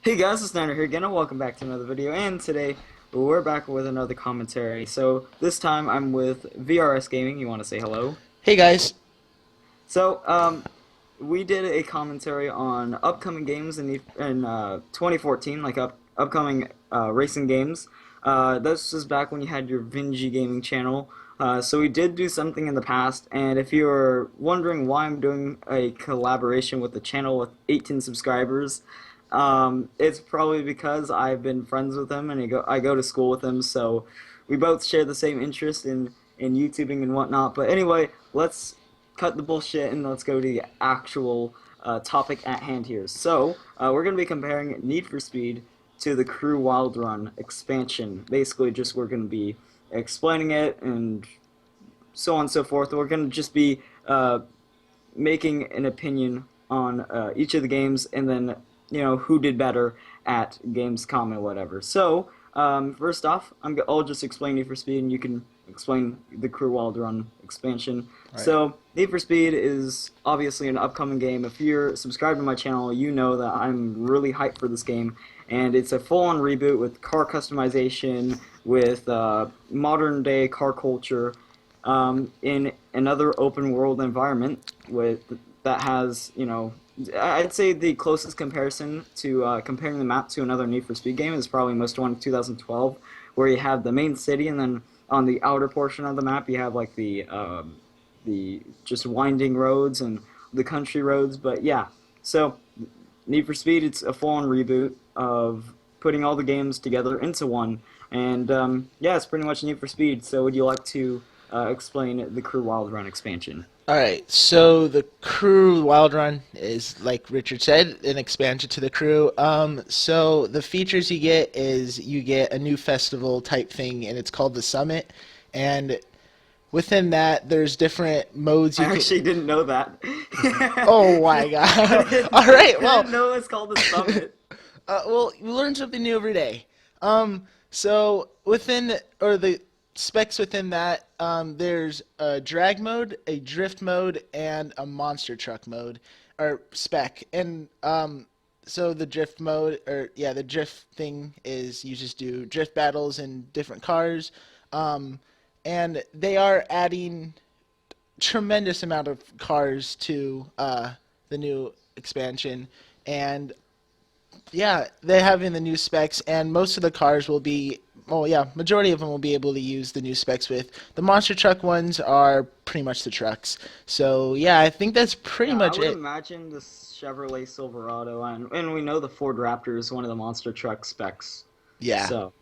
Hey guys, it's Niner here again, and welcome back to another video. And today we're back with another commentary. So this time I'm with VRS Gaming. You want to say hello? Hey guys. So we did a commentary on upcoming games in 2014, like upcoming racing games. This was back when you had your Vinci Gaming channel. So we did do something in the past, and if you're wondering why I'm doing a collaboration with the channel with 18 subscribers, it's probably because I've been friends with him and I go to school with him, so we both share the same interest in YouTubing and whatnot. But anyway, let's cut the bullshit and let's go to the actual topic at hand here. So we're going to be comparing Need for Speed to the Crew Wild Run expansion. Basically, just we're going to be explaining it and so on and so forth. We're going to just be making an opinion on each of the games, and then who did better at Gamescom and whatever. So first off, I'll just explain Need for Speed, and you can explain the Crew Wild Run expansion. All right. So Need for Speed is obviously an upcoming game. If you're subscribed to my channel, you know that I'm really hyped for this game, and it's a full-on reboot with car customization, with modern day car culture, in another open world environment with that has, I'd say the closest comparison to comparing the map to another Need for Speed game is probably Most Wanted 2012, where you have the main city, and then on the outer portion of the map you have like the just winding roads and the country roads. But yeah, so Need for Speed, it's a full-on reboot of putting all the games together into one, and yeah, it's pretty much Need for Speed. So would you like to explain the Crew Wild Run expansion? All right. So the Crew Wild Run is, like Richard said, an expansion to the Crew. So the features you get is you get a new festival type thing, and it's called the Summit. And within that, there's different modes I you can. actually didn't know that. Oh my I God! didn't, All right. I Well, didn't know it's called the Summit. well, you learn something new every day. So within or the specs within that, there's a drag mode, a drift mode, and a monster truck mode, or spec. And so the drift mode, or yeah, the drift thing is you just do drift battles in different cars, and they are adding tremendous amount of cars to the new expansion, and yeah, they're having the new specs, and most of the cars will be, well, yeah, majority of them will be able to use the new specs with. The monster truck ones are pretty much the trucks. So, yeah, I think that's pretty Yeah, I much would it. imagine the Chevrolet Silverado, and we know the Ford Raptor is one of the monster truck specs. Yeah. So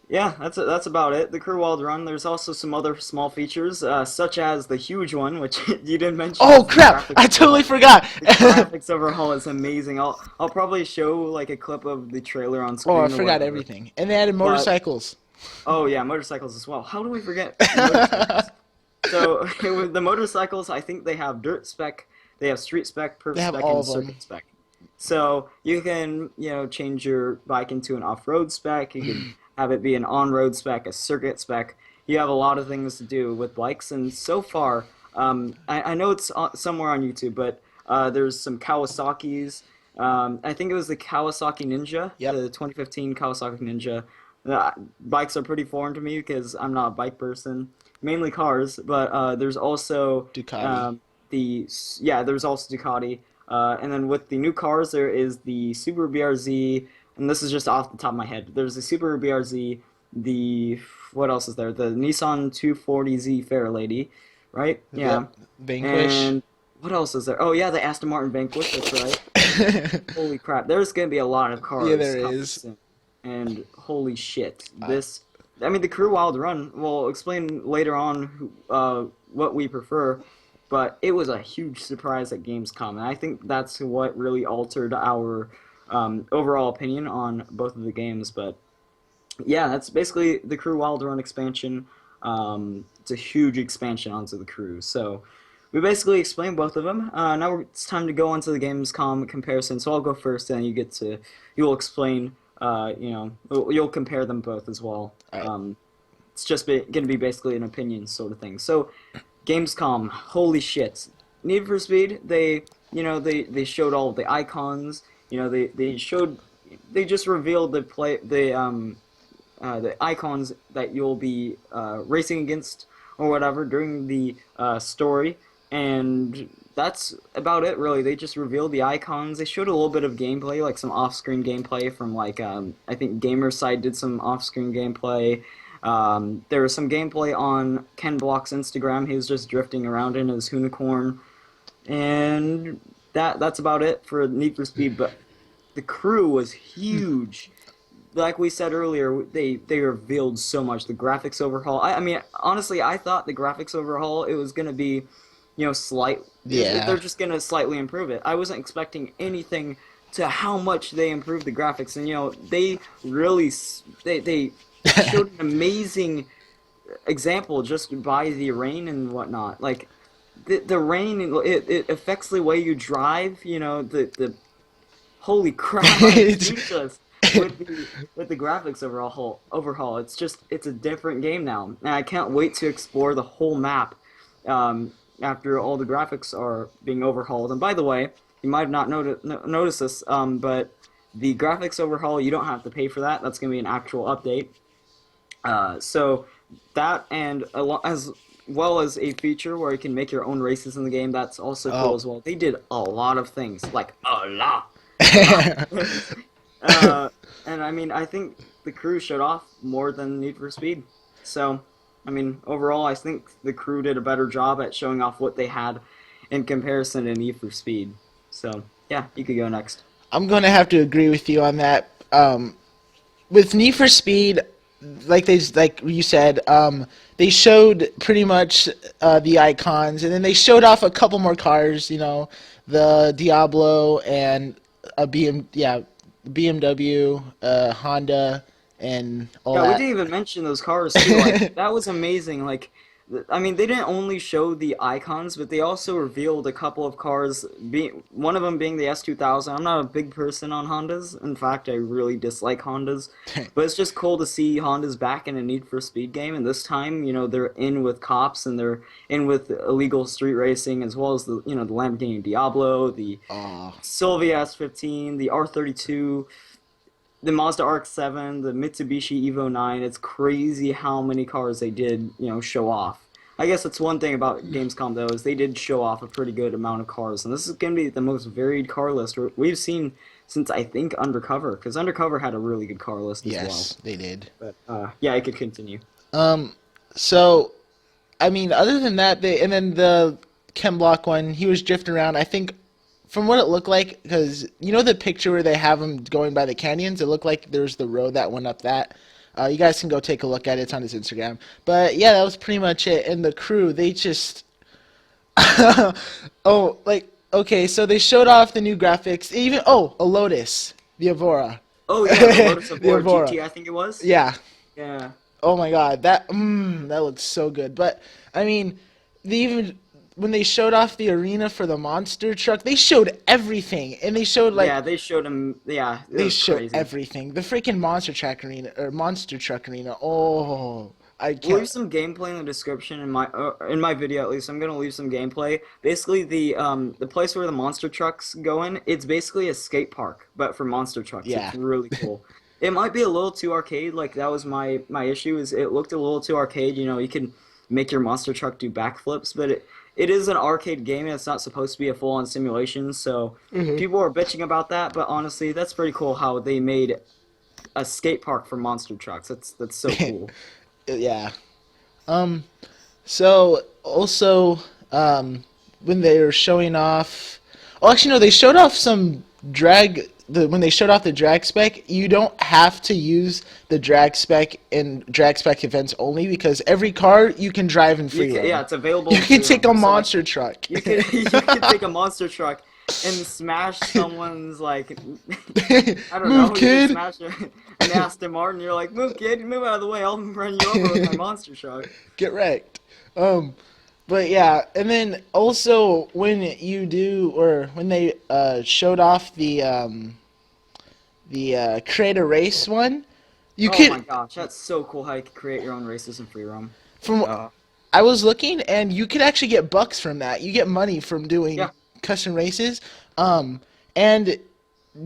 yeah, that's about it. The Crew Wild Run. There's also some other small features, such as the huge one, which you didn't mention, Oh, is the crap! graphics I totally overhaul. forgot! The graphics overhaul is amazing. I'll probably show like a clip of the trailer on Oh, I screen or forgot whatever. everything. And they added But motorcycles. oh yeah, motorcycles as well. How do we forget motorcycles? So with the motorcycles, I think they have dirt spec, they have street spec, perf They have spec, all and of them. circuit spec. So you can, change your bike into an off-road spec. You can have it be an on-road spec, a circuit spec. You have a lot of things to do with bikes, and so far, I know it's somewhere on YouTube, but there's some Kawasaki's. I think it was the Kawasaki Ninja, Yep. the 2015 Kawasaki Ninja. Bikes are pretty foreign to me because I'm not a bike person, mainly cars. But there's also Ducati. um, there's also Ducati. And then with the new cars, there is the Subaru BRZ, and this is just off the top of my head. There's the Subaru BRZ, the what else is there? The Nissan 240Z Fairlady, right? Yeah. Yep. Vanquish. And what else is there? Oh yeah, the Aston Martin Vanquish. That's right. Holy crap! There's gonna be a lot of Yeah, cars there coming is. soon, and holy shit, Uh, this. I mean, the Crew Wild Run. We'll explain later on what we prefer, but it was a huge surprise at Gamescom, and I think that's what really altered our overall opinion on both of the games. But yeah, that's basically the Crew Wild Run expansion. It's a huge expansion onto the Crew. So we basically explained both of them. Now it's time to go on to the Gamescom comparison. So I'll go first, and you'll explain. You'll compare them both as well. all right. It's just going to be basically an opinion sort of thing. So Gamescom, holy shit! Need for Speed. They showed all of the icons. they just revealed the icons that you'll be racing against or whatever during the story, and that's about it really. They just revealed the icons. They showed a little bit of gameplay, like some off-screen gameplay from I think Gamerside did some off-screen gameplay. There was some gameplay on Ken Block's Instagram. He was just drifting around in his unicorn, and that's about it for Need for Speed. But the crew was huge. Like we said earlier, they revealed so much. The graphics overhaul. I mean, honestly, I thought the graphics overhaul it was gonna be, Yeah. they're just gonna slightly improve it. I wasn't expecting anything to how much they improved the graphics, and they really they showed an amazing example just by the rain and whatnot. Like the rain, it affects the way you drive. The holy crap, It's- Jesus, with the graphics overhaul. It's a different game now, and I can't wait to explore the whole map after all the graphics are being overhauled. And by the way, you might have not noticed this, but the graphics overhaul you don't have to pay for that. That's going to be an actual update. So that and as well as a feature where you can make your own races in the game. That's also cool oh. as well. They did a lot of things, like a lot of things. Uh, and I mean, I think the crew showed off more than Need for Speed. So, I mean, overall, I think the crew did a better job at showing off what they had in comparison to Need for Speed. So, yeah, you could go next. I'm gonna have to agree with you on that. With Need for Speed, like you said, they showed pretty much the icons, and then they showed off a couple more cars. The Diablo and a BMW, Honda, and all Yeah, we that. didn't even mention those cars too. Like that was amazing. Like, I mean, they didn't only show the icons, but they also revealed a couple of cars. Being one of them being the S2000. I'm not a big person on Hondas. In fact, I really dislike Hondas. But it's just cool to see Hondas back in a Need for Speed game, and this time, they're in with cops and they're in with illegal street racing as well as the Lamborghini Diablo, the Oh, Sylvia S15, the R32, the Mazda RX-7, the Mitsubishi Evo 9. It's crazy how many cars they did, show off. I guess that's one thing about Gamescom though is they did show off a pretty good amount of cars, and this is going to be the most varied car list we've seen since I think Undercover, because Undercover had a really good car list as well. yes, they did. But yeah, I could continue. Um, so I mean, other than that, and then the Ken Block one, he was drifting around. I think from what it looked like, because the picture where they have him going by the canyons, it looked like there's the road that went up that. You guys can go take a look at it. It's on his Instagram. But yeah, that was pretty much it. And the crew, they just oh, like okay, so they showed off the new graphics. Even a Lotus, the Evora, Oh yeah, the Lotus the Evora Evora. GT, I think it was. Yeah. Yeah. Oh my God, that looks so good. But I mean, they even when they showed off the arena for the monster truck, they showed everything, and they showed Yeah, they showed him. Yeah, it they was showed crazy. everything. The freaking monster truck arena. Oh, I We'll can't. leave some gameplay in the description in my video at least. I'm gonna leave some gameplay. Basically, the place where the monster trucks go in, it's basically a skate park, but for monster trucks. Yeah. It's really cool. It might be a little too arcade. Like that was my issue. Is it looked a little too arcade. You can make your monster truck do backflips, but it is an arcade game and it's not supposed to be a full-on simulation. So Hmm. people are bitching about that, but honestly, that's pretty cool how they made a skate park for monster trucks. That's so cool. Yeah. Um. So also, when they were showing off, oh, actually no, they showed off some drag. When they showed off the drag spec, you don't have to use the drag spec in drag spec events only because every car you can drive in free Yeah, roam. it's available You in can free take a roam. So like monster truck. you could you could take a monster truck and smash someone's like I don't Move, know, you could kid. smash an Aston Martin. You're like, move, kid, move out of the way. I'll run you over with my monster truck. Get wrecked. Um, but yeah, and then also when you do or when they showed off the create a race one, you Oh my could gosh, that's so cool how you can create your own races in free roam. from Uh, I was looking and you could actually get bucks from that. You get money from doing yeah, custom races. Um, and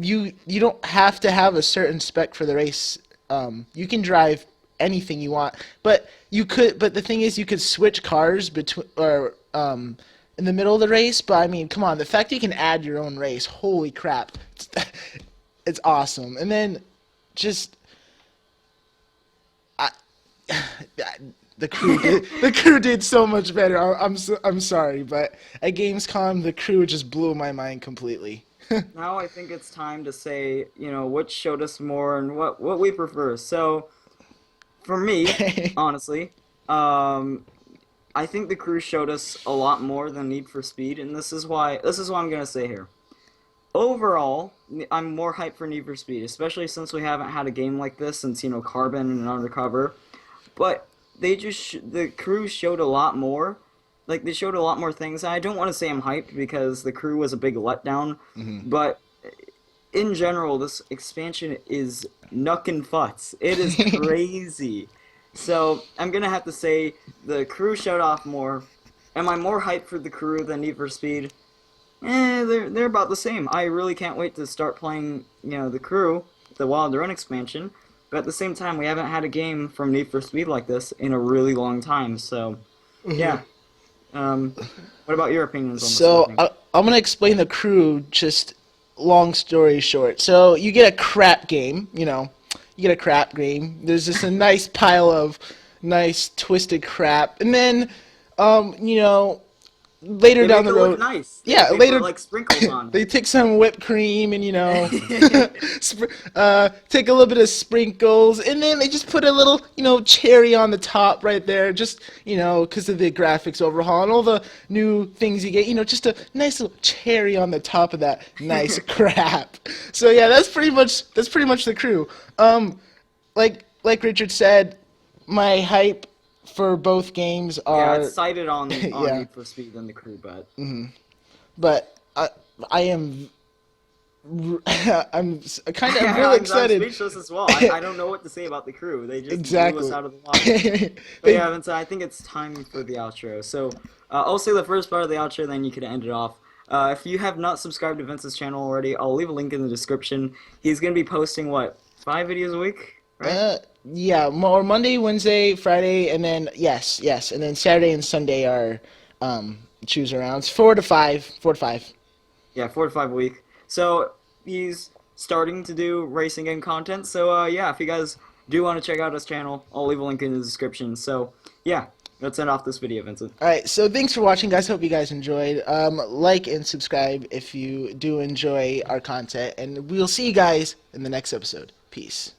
you don't have to have a certain spec for the race. You can drive anything you want, but you could. But the thing is, you could switch cars between or in the middle of the race. But I mean, come on, the fact you can add your own race, holy crap, it's awesome. And then just I, the crew did so much better. I'm sorry, but at Gamescom the crew just blew my mind completely. Now I think it's time to say, which showed us more and what we prefer. So, for me, honestly, um, I think the crew showed us a lot more than Need for Speed, and this is why I'm gonna say here. Overall, I'm more hyped for Need for Speed, especially since we haven't had a game like this since Carbon and Undercover. But the crew showed a lot more. Like they showed a lot more things. I don't want to say I'm hyped because the crew was a big letdown, but in general, this expansion is knuckin' futz. It is crazy. So I'm gonna have to say the crew showed off more. Am I more hyped for the crew than Need for Speed? They're about the same. I really can't wait to start playing, the crew, the Wild Run expansion. But at the same time, we haven't had a game from Need for Speed like this in a really long time. So, yeah. What about your opinions on this whole So thing? I'm gonna explain the crew. Just long story short. So you get a crap game. You get a crap game. There's just a nice pile of nice twisted crap, and then later They down make the it look road, nice. yeah, They put later like sprinkles on. they take some whipped cream and take a little bit of sprinkles, and then they just put a little cherry on the top right there, just because of the graphics overhaul and all the new things you get. Just a nice little cherry on the top of that nice crap. So yeah, that's pretty much the crew. Like Richard said, my hype for both games Yeah, are it's cited on yeah, Need for Speed than the crew, but but I am I'm really I'm excited. speechless as well. I don't know what to say about the crew. They just blew us Exactly. out of the water. But They yeah, Vincent, I think it's time for the outro. So I'll say the first part of the outro, then you can end it off. If you have not subscribed to Vince's channel already, I'll leave a link in the description. He's gonna be posting what, 5 videos a week, right? yeah, more Monday, Wednesday, Friday, and then yes, and then Saturday and Sunday are choose arounds 4 to 5, 4 to 5. Yeah, 4 to 5 a week. So he's starting to do racing game content. So yeah, if you guys do want to check out his channel, I'll leave a link in the description. So yeah, let's end off this video, Vincent. All right, so thanks for watching, guys. Hope you guys enjoyed. Like and subscribe if you do enjoy our content, and we'll see you guys in the next episode. Peace.